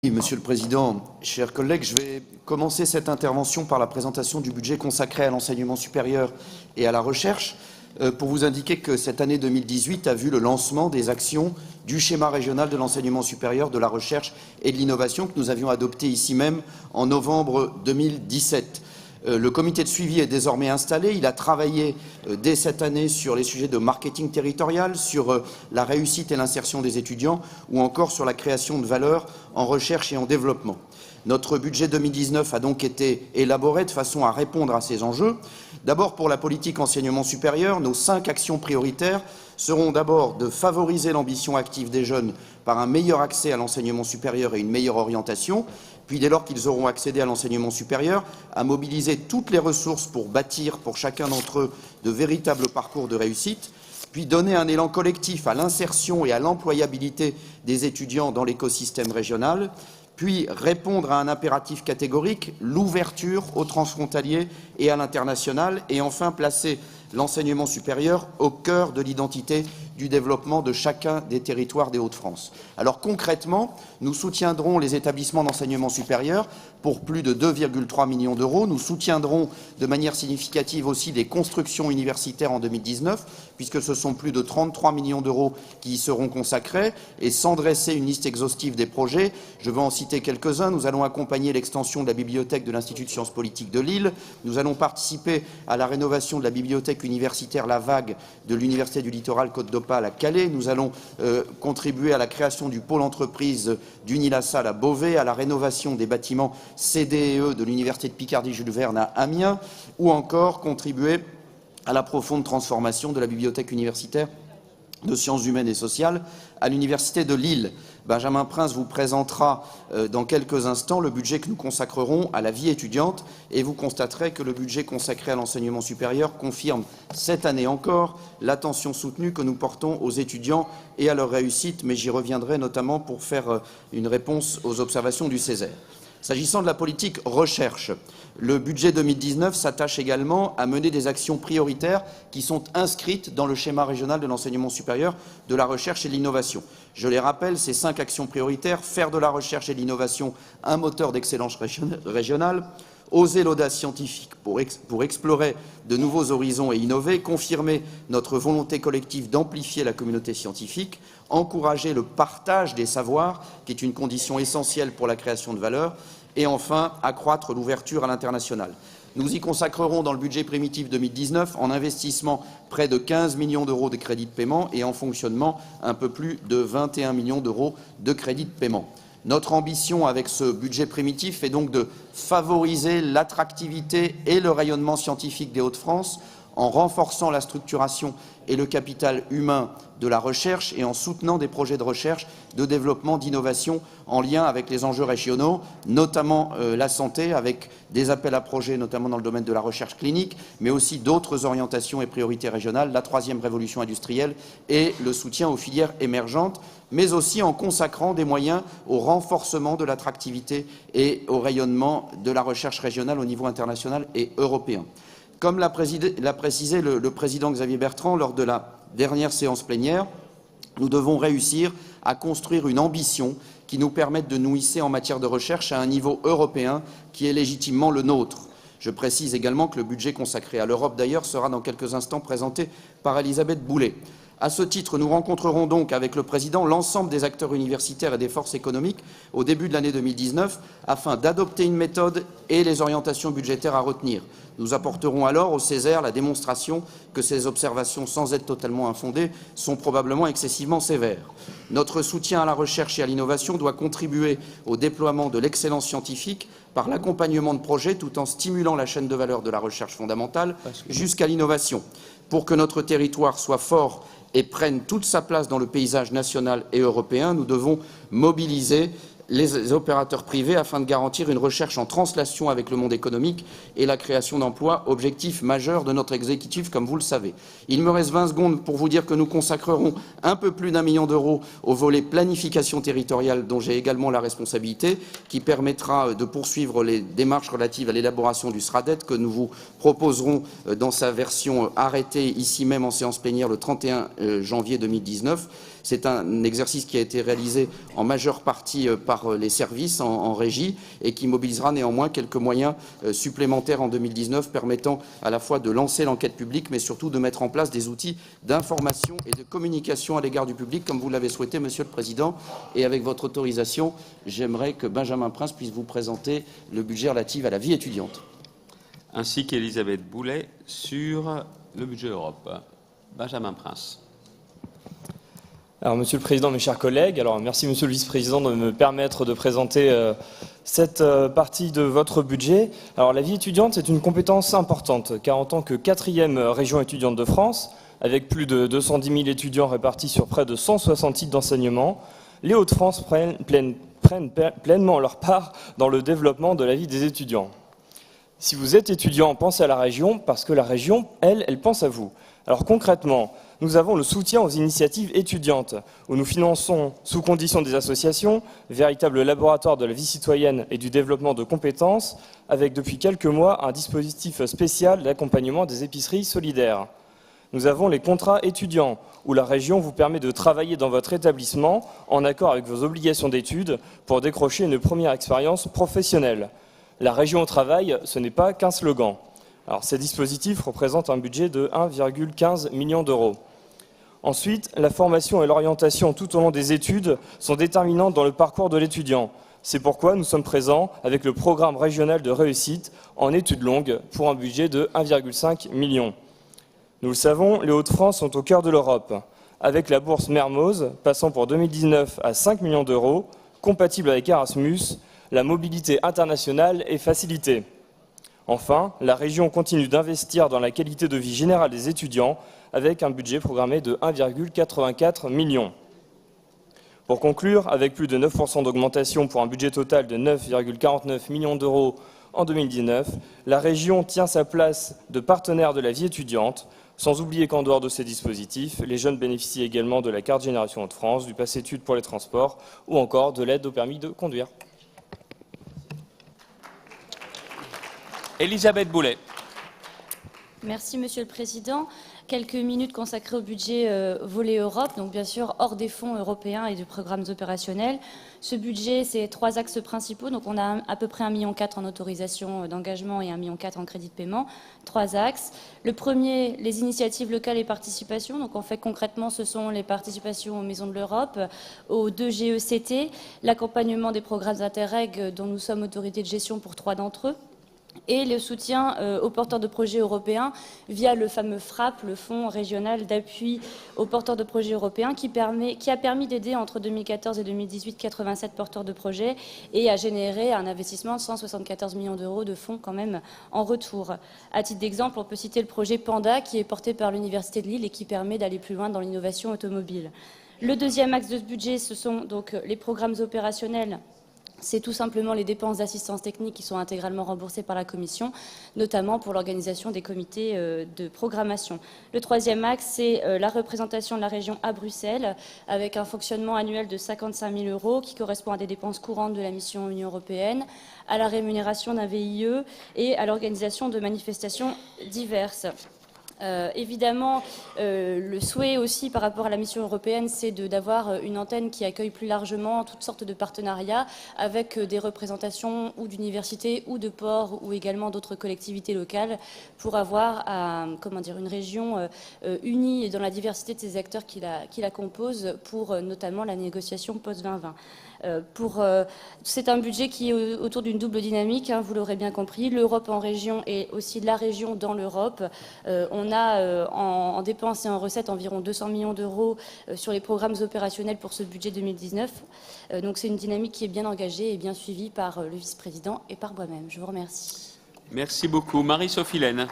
Monsieur le Président, chers collègues, je vais commencer cette intervention par la présentation du budget consacré à l'enseignement supérieur et à la recherche pour vous indiquer que cette année 2018 a vu le lancement des actions du schéma régional de l'enseignement supérieur, de la recherche et de l'innovation que nous avions adopté ici même en novembre 2017. Le comité de suivi est désormais installé. Il a travaillé dès cette année sur les sujets de marketing territorial, sur la réussite et l'insertion des étudiants ou encore sur la création de valeur en recherche et en développement. Notre budget 2019 a donc été élaboré de façon à répondre à ces enjeux. D'abord, pour la politique enseignement supérieur, nos 5 actions prioritaires seront d'abord de favoriser l'ambition active des jeunes par un meilleur accès à l'enseignement supérieur et une meilleure orientation, puis dès lors qu'ils auront accédé à l'enseignement supérieur, à mobiliser toutes les ressources pour bâtir pour chacun d'entre eux de véritables parcours de réussite, puis donner un élan collectif à l'insertion et à l'employabilité des étudiants dans l'écosystème régional, puis répondre à un impératif catégorique, l'ouverture aux transfrontaliers et à l'international, et enfin placer l'enseignement supérieur au cœur de l'identité du développement de chacun des territoires des Hauts-de-France. Alors concrètement, nous soutiendrons les établissements d'enseignement supérieur pour plus de 2,3 millions d'euros. Nous soutiendrons de manière significative aussi des constructions universitaires en 2019, puisque ce sont plus de 33 millions d'euros qui y seront consacrés. Et sans dresser une liste exhaustive des projets, je veux en citer quelques-uns. Nous allons accompagner l'extension de la bibliothèque de l'Institut de sciences politiques de Lille. Nous allons participer à la rénovation de la bibliothèque universitaire La Vague de l'Université du Littoral Côte d'Opale à Calais. Nous allons contribuer à la création du pôle entreprise d'Unilassal à Beauvais, à la rénovation des bâtiments CDE de l'Université de Picardie Jules Verne à Amiens, ou encore contribuer à la profonde transformation de la bibliothèque universitaire de sciences humaines et sociales à l'Université de Lille. Benjamin Prince vous présentera dans quelques instants le budget que nous consacrerons à la vie étudiante et vous constaterez que le budget consacré à l'enseignement supérieur confirme cette année encore l'attention soutenue que nous portons aux étudiants et à leur réussite, mais j'y reviendrai notamment pour faire une réponse aux observations du Césaire. S'agissant de la politique recherche, le budget 2019 s'attache également à mener des actions prioritaires qui sont inscrites dans le schéma régional de l'enseignement supérieur, de la recherche et de l'innovation. Je les rappelle, ces 5 actions prioritaires: faire de la recherche et de l'innovation un moteur d'excellence régionale, oser l'audace scientifique pour explorer de nouveaux horizons et innover, confirmer notre volonté collective d'amplifier la communauté scientifique, encourager le partage des savoirs, qui est une condition essentielle pour la création de valeur, et enfin accroître l'ouverture à l'international. Nous y consacrerons dans le budget primitif 2019 en investissement près de 15 millions d'euros de crédits de paiement et en fonctionnement un peu plus de 21 millions d'euros de crédits de paiement. Notre ambition avec ce budget primitif est donc de favoriser l'attractivité et le rayonnement scientifique des Hauts-de-France en renforçant la structuration et le capital humain de la recherche et en soutenant des projets de recherche, de développement, d'innovation en lien avec les enjeux régionaux, notamment la santé, avec des appels à projets, notamment dans le domaine de la recherche clinique, mais aussi d'autres orientations et priorités régionales, la 3e révolution industrielle et le soutien aux filières émergentes, mais aussi en consacrant des moyens au renforcement de l'attractivité et au rayonnement de la recherche régionale au niveau international et européen. Comme l'a précisé le président Xavier Bertrand lors de la dernière séance plénière, nous devons réussir à construire une ambition qui nous permette de nous hisser en matière de recherche à un niveau européen qui est légitimement le nôtre. Je précise également que le budget consacré à l'Europe, d'ailleurs, sera dans quelques instants présenté par Elisabeth Boulet. À ce titre, nous rencontrerons donc avec le Président l'ensemble des acteurs universitaires et des forces économiques au début de l'année 2019 afin d'adopter une méthode et les orientations budgétaires à retenir. Nous apporterons alors au Césaire la démonstration que ces observations, sans être totalement infondées, sont probablement excessivement sévères. Notre soutien à la recherche et à l'innovation doit contribuer au déploiement de l'excellence scientifique par l'accompagnement de projets tout en stimulant la chaîne de valeur de la recherche fondamentale jusqu'à l'innovation. Pour que notre territoire soit fort et prenne toute sa place dans le paysage national et européen, nous devons mobiliser les opérateurs privés afin de garantir une recherche en translation avec le monde économique et la création d'emplois, objectif majeur de notre exécutif, comme vous le savez. Il me reste 20 secondes pour vous dire que nous consacrerons un peu plus d'1 million d'euros au volet planification territoriale, dont j'ai également la responsabilité, qui permettra de poursuivre les démarches relatives à l'élaboration du SRADET que nous vous proposerons dans sa version arrêtée ici même en séance plénière le 31 janvier 2019. C'est un exercice qui a été réalisé en majeure partie par les services en régie et qui mobilisera néanmoins quelques moyens supplémentaires en 2019 permettant à la fois de lancer l'enquête publique mais surtout de mettre en place des outils d'information et de communication à l'égard du public comme vous l'avez souhaité, Monsieur le Président. Et avec votre autorisation, j'aimerais que Benjamin Prince puisse vous présenter le budget relatif à la vie étudiante. Ainsi qu'Elisabeth Boulet sur le budget Europe. Benjamin Prince. Alors, Monsieur le Président, mes chers collègues, merci Monsieur le Vice-président de me permettre de présenter cette partie de votre budget. Alors, la vie étudiante, c'est une compétence importante, car en tant que 4e région étudiante de France, avec plus de 210 000 étudiants répartis sur près de 160 sites d'enseignement, les Hauts-de-France prennent pleinement leur part dans le développement de la vie des étudiants. Si vous êtes étudiant, pensez à la région, parce que la région, elle pense à vous. Alors concrètement, nous avons le soutien aux initiatives étudiantes, où nous finançons, sous condition des associations, véritable laboratoire de la vie citoyenne et du développement de compétences, avec depuis quelques mois un dispositif spécial d'accompagnement des épiceries solidaires. Nous avons les contrats étudiants, où la région vous permet de travailler dans votre établissement en accord avec vos obligations d'études pour décrocher une première expérience professionnelle. La région au travail, ce n'est pas qu'un slogan. Alors, ces dispositifs représentent un budget de 1,15 million d'euros. Ensuite, la formation et l'orientation tout au long des études sont déterminantes dans le parcours de l'étudiant. C'est pourquoi nous sommes présents avec le programme régional de réussite en études longues pour un budget de 1,5 million. Nous le savons, les Hauts-de-France sont au cœur de l'Europe, avec la bourse Mermoz passant pour 2019 à 5 millions d'euros, compatible avec Erasmus. La mobilité internationale est facilitée. Enfin, la région continue d'investir dans la qualité de vie générale des étudiants avec un budget programmé de 1,84 million. Pour conclure, avec plus de 9% d'augmentation pour un budget total de 9,49 millions d'euros en 2019, la région tient sa place de partenaire de la vie étudiante, sans oublier qu'en dehors de ces dispositifs, les jeunes bénéficient également de la carte Génération Hauts-de-France, du pass études pour les transports ou encore de l'aide au permis de conduire. Elisabeth Boulet. Merci Monsieur le Président. Quelques minutes consacrées au budget volet Europe, donc bien sûr hors des fonds européens et des programmes opérationnels. Ce budget, c'est 3 axes principaux, donc on a à peu près 1,4 million en autorisation d'engagement et 1,4 million en crédit de paiement. 3 axes. Le premier, les initiatives locales et participations. Donc en fait concrètement, ce sont les participations aux Maisons de l'Europe, aux 2 GECT, l'accompagnement des programmes Interreg dont nous sommes autorité de gestion pour 3 d'entre eux, et le soutien aux porteurs de projets européens via le fameux FRAP, le Fonds régional d'appui aux porteurs de projets européens, qui a permis d'aider entre 2014 et 2018 87 porteurs de projets et a généré un investissement de 174 millions d'euros de fonds quand même en retour. À titre d'exemple, on peut citer le projet Panda qui est porté par l'Université de Lille et qui permet d'aller plus loin dans l'innovation automobile. Le deuxième axe de ce budget, ce sont donc les programmes opérationnels. C'est tout simplement les dépenses d'assistance technique qui sont intégralement remboursées par la Commission, notamment pour l'organisation des comités de programmation. Le troisième axe, c'est la représentation de la région à Bruxelles, avec un fonctionnement annuel de 55 000 euros qui correspond à des dépenses courantes de la mission Union européenne, à la rémunération d'un VIE et à l'organisation de manifestations diverses. Évidemment, le souhait aussi par rapport à la mission européenne, c'est d'avoir une antenne qui accueille plus largement toutes sortes de partenariats avec des représentations ou d'universités ou de ports ou également d'autres collectivités locales pour avoir une région unie dans la diversité de ces acteurs qui la composent pour notamment la négociation post-2020. C'est un budget qui est autour d'une double dynamique, vous l'aurez bien compris, l'Europe en région et aussi la région dans l'Europe. On a en dépenses et en recettes environ 200 millions d'euros sur les programmes opérationnels pour ce budget 2019. Donc c'est une dynamique qui est bien engagée et bien suivie par le vice-président et par moi-même. Je vous remercie. Merci beaucoup. Marie-Sophie Laine.